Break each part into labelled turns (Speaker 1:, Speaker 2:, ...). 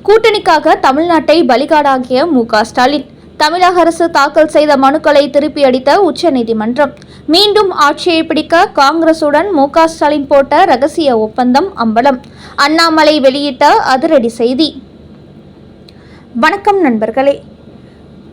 Speaker 1: கூட்டணிக்காக தமிழ்நாட்டை பலிகாடாகிய மு.க.ஸ்டாலின். தமிழக அரசு தாக்கல் செய்த மனுக்களை திருப்பி அடித்த உச்சநீதிமன்றம். மீண்டும் ஆட்சியை பிடிக்க காங்கிரசுடன் மு.க.ஸ்டாலின் போட்ட ரகசிய ஒப்பந்தம் அம்பலம். அண்ணாமலை வெளியிட்ட அதிரடி செய்தி. வணக்கம் நண்பர்களே.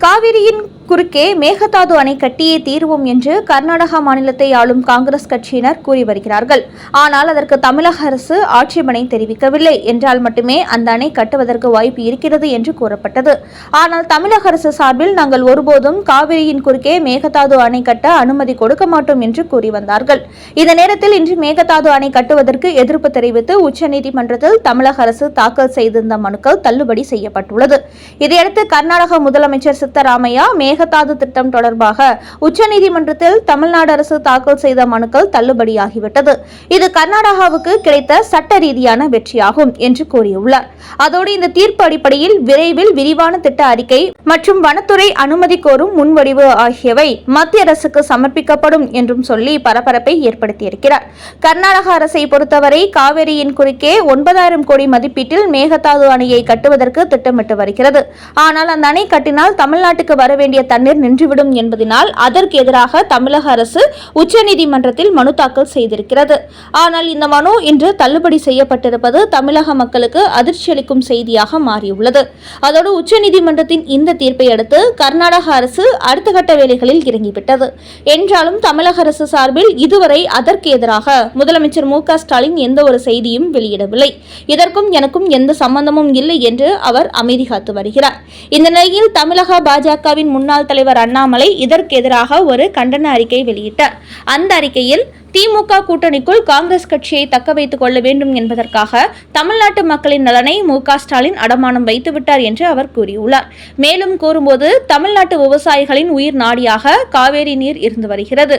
Speaker 1: காவிரியின் குறுக்கே மேகதாது அணை கட்டியே தீர்வோம் என்று கர்நாடக மாநிலத்தை ஆளும் காங்கிரஸ் கட்சியினர் கூறி வருகிறார்கள். ஆனால் அதற்கு தமிழக அரசு ஆட்சேபனை தெரிவிக்கவில்லை என்றால் மட்டுமே அந்த அணை கட்டுவதற்கு வாய்ப்பு இருக்கிறது என்று கூறப்பட்டது. ஆனால் தமிழக அரசு சார்பில் நாங்கள் ஒருபோதும் காவிரியின் குறுக்கே மேகதாது அணை கட்ட அனுமதி கொடுக்க மாட்டோம் என்று கூறி வந்தார்கள். இந்த நேரத்தில் இன்று மேகதாது அணை கட்டுவதற்கு எதிர்ப்பு தெரிவித்து உச்சநீதிமன்றத்தில் தமிழக அரசு தாக்கல் செய்திருந்த மனுக்கள் தள்ளுபடி செய்யப்பட்டுள்ளது. இதையடுத்து கர்நாடக முதலமைச்சர் சித்தராமையா மேகதாது திட்டம் தொடர்பாக உச்சநீதிமன்றத்தில் தமிழ்நாடு அரசு தாக்கல் செய்த மனுக்கள் தள்ளுபடியாகிவிட்டது. இது கர்நாடகாவுக்கு கிடைத்த சட்ட ரீதியான வெற்றியாகும் என்று கூறியுள்ளார். அதோடு இந்த தீர்ப்பு அடிப்படையில் விரைவில் விரிவான திட்ட அறிக்கை மற்றும் வனத்துறை அனுமதி கோரும் முன்வடிவு ஆகியவை மத்திய அரசுக்கு சமர்ப்பிக்கப்படும் என்றும் சொல்லி பரபரப்பை ஏற்படுத்தியிருக்கிறார். கர்நாடக அரசை பொறுத்தவரை காவிரியின் குறுக்கே 9,000 கோடி மதிப்பீட்டில் மேகதாது அணையை கட்டுவதற்கு திட்டமிட்டு வருகிறது. ஆனால் அந்த அணை கட்டினால் தமிழ்நாட்டுக்கு வர வேண்டிய தண்ணீர் நின்றுவிடும் என்பதனால் அதற்கு எதிராக தமிழக அரசு உச்சநீதிமன்றத்தில் மனு தாக்கல் செய்திருக்கிறது. ஆனால் இந்த மனு இன்று தள்ளுபடி செய்யப்பட்டிருப்பது தமிழக மக்களுக்கு அதிர்ச்சி அளிக்கும் செய்தியாக மாறியுள்ளது. அதோடு உச்சநீதிமன்றத்தின் இந்த தீர்ப்பை அடுத்து கர்நாடக அரசு அடுத்த கட்ட வேலைகளில் இறங்கிவிட்டது. என்றாலும் தமிழக அரசு சார்பில் இதுவரை அதற்கு எதிராக முதலமைச்சர் மு.க.ஸ்டாலின் எந்த ஒரு செய்தியும் வெளியிடவில்லை. இதற்கும் எனக்கும் எந்த சம்பந்தமும் இல்லை என்று அவர் அமைதி காத்து வருகிறார். இந்த நிலையில் தமிழக பாஜகவின் முன்னாள் தலைவர் அண்ணாமலை இதற்கு எதிராக ஒரு கண்டன அறிக்கை வெளியிட்டார். அந்த அறிக்கையில் திமுக கூட்டணிக்குள் காங்கிரஸ் கட்சியை தக்க வைத்துக் கொள்ள வேண்டும் என்பதற்காக தமிழ்நாட்டு மக்களின் நலனை மு.க.ஸ்டாலின் அடமானம் வைத்துவிட்டார் என்று அவர் கூறியுள்ளார். மேலும் கூறும்போது தமிழ்நாட்டு விவசாயிகளின் உயிர் நாடியாக காவேரி நீர் இருந்து வருகிறது.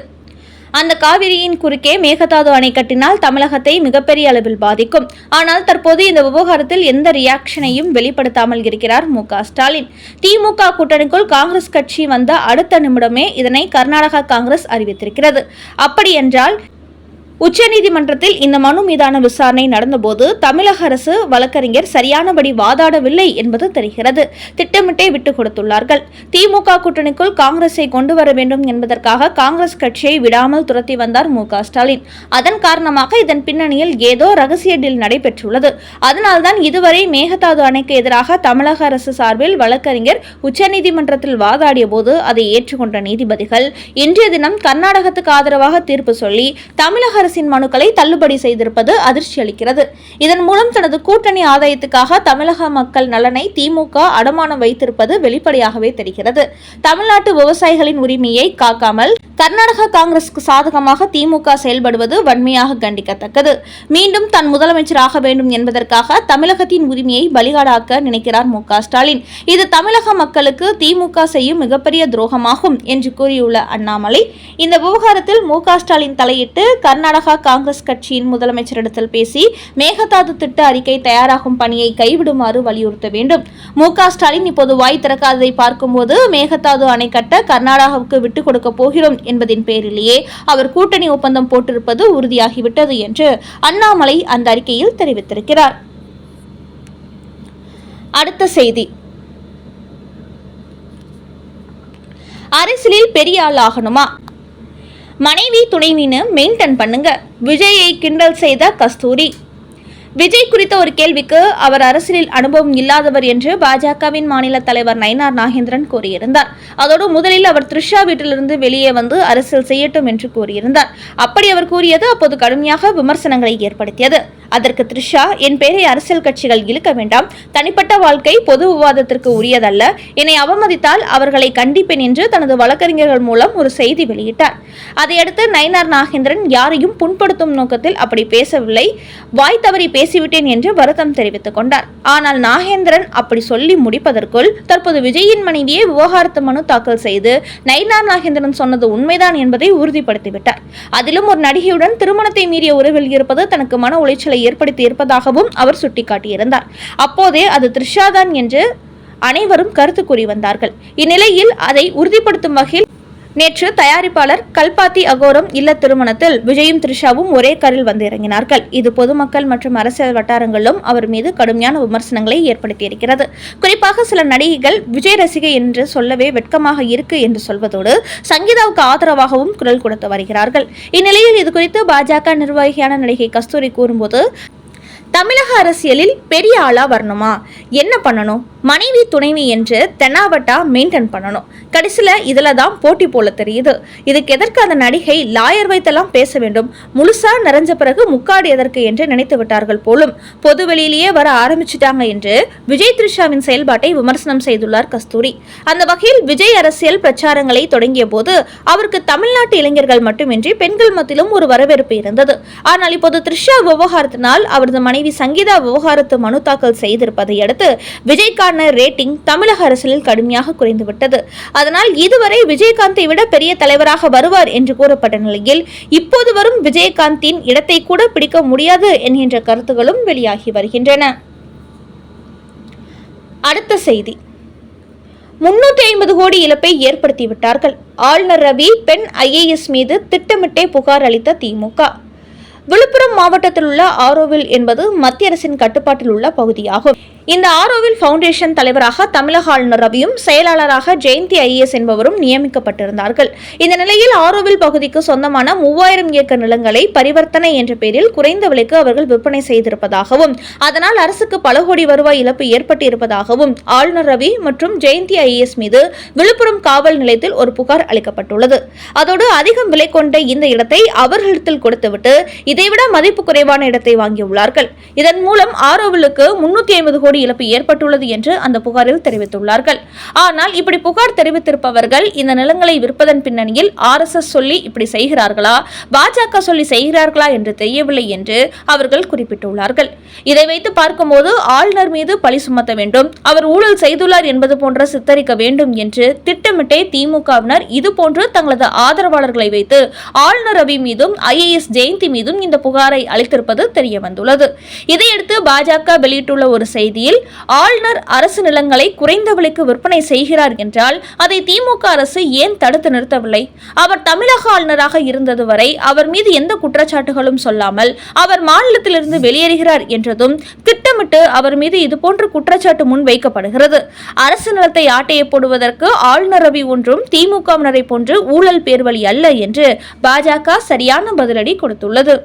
Speaker 1: அந்த காவிரியின் குறுக்கே மேகதாது அணை கட்டினால் தமிழகத்தை மிகப்பெரிய அளவில் பாதிக்கும். ஆனால் தற்போது இந்த விவகாரத்தில் எந்த ரியாக்ஷனையும் வெளிப்படுத்தாமல் இருக்கிறார் மு.க.ஸ்டாலின். திமுக கூட்டணிக்குள் காங்கிரஸ் கட்சி வந்த அடுத்த நிமிடமே இதனை கர்நாடக காங்கிரஸ் அறிவித்திருக்கிறது. அப்படி என்றால் உச்சநீதிமன்றத்தில் இந்த மனு மீதான விசாரணை நடந்தபோது தமிழக அரசு வழக்கறிஞர் சரியானபடி வாதாடவில்லை என்பது தெரிகிறது. திட்டமிட்டே விட்டுக் கொடுத்துள்ளார்கள். திமுக கூட்டணிக்குள் காங்கிரஸை கொண்டு வர வேண்டும் என்பதற்காக காங்கிரஸ் கட்சியை விடாமல் துரத்தி வந்தார் மு.க.ஸ்டாலின். அதன் காரணமாக இதன் பின்னணியில் ஏதோ ரகசிய டீல் நடைபெற்றுள்ளது. அதனால்தான் இதுவரை மேகதாது அணைக்கு எதிராக தமிழக அரசு சார்பில் வழக்கறிஞர் உச்சநீதிமன்றத்தில் வாதாடிய போது அதை ஏற்றுக்கொண்ட நீதிபதிகள் இன்றைய தினம் கர்நாடகத்துக்கு ஆதரவாக தீர்ப்பு சொல்லி தமிழக அரசின் மனுக்களை தள்ளுபடி செய்திருப்பது அதிர்ச்சி அளிக்கிறது. இதன் மூலம் தனது கூட்டணி ஆதாயத்துக்காக தமிழக மக்கள் நலனை திமுக அடமானம் வைத்திருப்பது வெளிப்படையாகவே தெரிகிறது. தமிழ்நாட்டு விவசாயிகளின் உரிமையை காக்காமல் கர்நாடக காங்கிரசுக்கு சாதகமாக திமுக செயல்படுவது வன்மையாக கண்டிக்கத்தக்கது. மீண்டும் தான் முதலமைச்சராக வேண்டும் என்பதற்காக தமிழகத்தின் உரிமையை பலிகாடாக்க நினைக்கிறார் மு.க.ஸ்டாலின். இது தமிழக மக்களுக்கு திமுக செய்யும் மிகப்பெரிய துரோகமாகும் என்று கூறியுள்ள அண்ணாமலை இந்த விவகாரத்தில் மு.க.ஸ்டாலின் தலையிட்டு கர்நாடக காங்கிரஸ் கட்சியின் முதலமைச்சரிடத்தில் பேசி மேகதாது திட்ட அறிக்கை தயாராகும் பணியை கைவிடுமாறு வலியுறுத்த வேண்டும். மு.க.ஸ்டாலின் இப்போது வாய் திறக்காததை பார்க்கும்போது மேகதாது அணை கட்ட கர்நாடகாவுக்கு விட்டுக் கொடுக்க போகிறோம் என்பதின் பேரிலேயே அவர் கூட்டணி ஒப்பந்தம் போட்டிருப்பது உறுதியாகிவிட்டது என்று அண்ணாமலை அந்த அறிக்கையில் தெரிவித்திருக்கிறார். அடுத்த செய்தி. அரசியலில் பெரிய ஆள் ஆகணுமா? மனைவி துணைவின்னு மெயின்டைன் பண்ணுங்க. விஜயை கிண்டல் செய்த கஸ்தூரி. விஜய் குறித்த ஒரு கேள்விக்கு அவர் அரசியலில் அனுபவம் இல்லாதவர் என்று பாஜகவின் மாநில தலைவர் நயினார் நாகேந்திரன் கூறியிருந்தார். அதோடு முதலில் அவர் த்ரிஷா வீட்டிலிருந்து வெளியே வந்து அரசியல் செய்யட்டும் என்று கூறியிருந்தார். அப்படி அவர் கூறியது அப்போது கடுமையாக விமர்சனங்களை ஏற்படுத்தியது. அதற்கு த்ரிஷா, என் பெயரை அரசியல் கட்சிகள் இழுக்க வேண்டாம், தனிப்பட்ட வாழ்க்கை பொது விவாதத்திற்கு உரியதல்ல, என்னை அவமதித்தால் அவர்களை கண்டிப்பேன் என்று தனது வழக்கறிஞர்கள் மூலம் ஒரு செய்தி வெளியிட்டார். அதையடுத்து நயினார் நாகேந்திரன் யாரையும் புண்படுத்தும் நோக்கத்தில் அப்படி பேசவில்லை, வாய் தவறி பேசிவிட்டேன் என்று வருத்தம் தெரிவித்துக் கொண்டார். ஆனால் நாகேந்திரன் அப்படி சொல்லி முடிப்பதற்குள் தற்போது விஜயின் மனைவியே விவகாரத்து மனு தாக்கல் செய்து நயினார் நாகேந்திரன் சொன்னது உண்மைதான் என்பதை உறுதிப்படுத்திவிட்டார். அதிலும் ஒரு நடிகையுடன் திருமணத்தை மீறிய உறவில் இருப்பது தனக்கு மன உளைச்சலை ஏற்படுத்தி இருப்பதாகவும் அவர் சுட்டிக்காட்டியிருந்தார். அப்போதே அது த்ரிஷாதான் என்று அனைவரும் கருத்து கூறி வந்தார்கள். இந்நிலையில் அதை உறுதிப்படுத்தும் வகையில் நேற்று தயாரிப்பாளர் கல்பாத்தி அகோரம் இல்ல திருமணத்தில் விஜயும் த்ரிஷாவும் ஒரே காரில் வந்து இறங்கினார்கள். இது பொதுமக்கள் மற்றும் அரசியல் வட்டாரங்களிலும் அவர் மீது கடுமையான விமர்சனங்களை ஏற்படுத்தியிருக்கிறது. குறிப்பாக சில நடிகைகள் விஜய் ரசிகை என்று சொல்லவே வெட்கமாக இருக்கு என்று சொல்வதோடு சங்கீதாவுக்கு ஆதரவாகவும் குரல் கொடுத்து வருகிறார்கள். இந்நிலையில் இதுகுறித்து பாஜக நிர்வாகியான நடிகை கஸ்தூரி கூறும்போது, தமிழக அரசியலில் பெரிய ஆளா வரணுமா, என்ன பண்ணணும், மனைவி துணைவி என்று தென்னாவட்டா மெயின்டைன் பண்ணணும். கடைசியில இதுல தான் போட்டி போல தெரியுது. இதுக்கு எதற்கு அந்த நடிகை லாயர் வைத்தெல்லாம் பேச வேண்டும், முழுசா நிறைஞ்ச பிறகு முக்காடு எதற்கு என்று நினைத்து விட்டார்கள் போலும். பொது வெளியிலேயே வர ஆரம்பிச்சுட்டாங்க என்று விஜய் த்ரிஷாவின் செயல்பாட்டை விமர்சனம் செய்துள்ளார் கஸ்தூரி. அந்த வகையில் விஜய் அரசியல் பிரச்சாரங்களை தொடங்கிய போது அவருக்கு தமிழ்நாட்டு இளைஞர்கள் மட்டுமின்றி பெண்கள் மத்தியிலும் ஒரு வரவேற்பு இருந்தது. ஆனால் இப்போது த்ரிஷா விவகாரத்தினால் அவரது மனைவி சங்கீதா விவகாரத்து மனு தாக்கல் செய்திருப்பதை அடுத்து விஜய்கான ரேட்டிங் தமிழக அரசியலில் கடுமையாக குறைந்துவிட்டது. அதனால் இதுவரை விஜயகாந்தை விட பெரிய தலைவராக வருவார் என்று கூறப்பட்ட நிலையில் இப்போது வரும் விஜயகாந்தின் இடத்தை கூட பிடிக்க முடியாது என்கின்ற கருத்துகளும் வெளியாகி வருகின்றன. அடுத்த செய்தி, 350 கோடி இழப்பை ஏற்படுத்திவிட்டார்கள். ஆளுநர் ரவி பெண் IAS மீது திட்டமிட்டே புகார் அளித்த திமுக. விழுப்புரம் மாவட்டத்தில் உள்ள ஆரோவில் என்பது மத்திய அரசின் கட்டுப்பாட்டில் உள்ள பகுதியாகும். இந்த ஆரோவில் பவுண்டேஷன் தலைவராக தமிழக ஆளுநர் ரவியும் செயலாளராக ஜெயந்தி IAS என்பவரும் நியமிக்கப்பட்டிருந்தார்கள். இந்த நிலையில் ஆரோவில் பகுதிக்கு சொந்தமான 3000 ஏக்கர் நிலங்களை பரிவர்த்தனை என்ற பெயரில் குறைந்த விலைக்கு அவர்கள் விற்பனை செய்திருப்பதாகவும் அதனால் அரசுக்கு பல கோடி வருவாய் இழப்பு ஏற்பட்டிருப்பதாகவும் ஆளுநர் ரவி மற்றும் ஜெயந்தி IAS மீது விழுப்புரம் காவல் நிலையத்தில் ஒரு புகார் அளிக்கப்பட்டுள்ளது. அதோடு அதிகம் விலை கொண்ட இந்த இடத்தை அவர்களிடத்தில் கொடுத்துவிட்டு இதைவிட மதிப்பு குறைவான இடத்தை வாங்கியுள்ளார்கள். இதன் மூலம் ஆரோவிலுக்கு 350 கோடி இழப்பு ஏற்பட்டுள்ளது என்று அந்த புகாரில் தெரிவித்துள்ளார்கள். ஆனால் இப்படி புகார் தெரிவித்திருப்பவர்கள் இந்த நிலங்களை விற்பதன் பின்னணியில் RSS சொல்லி இப்படி செய்கிறார்களா, பாஜக சொல்லி செய்கிறார்களா என்று தெரியவில்லை என்று அவர்கள் குறிப்பிட்டுள்ளார்கள். இதை வைத்து பார்க்கும்போது ஆளுநர் மீது பழி சுமத்த வேண்டும், அவர் ஊழல் செய்துள்ளார் என்பது போன்ற சித்தரிக்க வேண்டும் என்று திட்டமிட்டே திமுகவினர் இதுபோன்று தங்களது ஆதரவாளர்களை வைத்து ஆளுநர் ரவி மீதும் IAS ஜெயந்தி மீதும் இந்த புகாரை அளித்திருப்பது தெரிய வந்துள்ளது. இதையடுத்து பாஜக வெளியிட்டுள்ள ஒரு செய்தியில், ஆளுநர் அரசு நிலங்களை குறைந்த விலைக்கு விற்பனை செய்கிறார் என்றால் அதை திமுக அரசு ஏன் தடுத்து நிறுத்தவில்லை? அவர் தமிழக ஆளுநராக இருந்தது வரை அவர் மீது எந்த குற்றச்சாட்டுகளும் சொல்லாமல் அவர் மாநிலத்திலிருந்து வெளியேறுகிறார் என்றதும் திட்டமிட்டு அவர் மீது இதுபோன்ற குற்றச்சாட்டு முன் வைக்கப்படுகிறது. அரசு நிலத்தை ஆட்டைய போடுவதற்கு ஆளுநர் ரவி ஒன்றும் திமுகவினரை போன்று ஊழல் பேர்வழி அல்ல என்று பாஜக சரியான பதிலடி கொடுத்துள்ளது.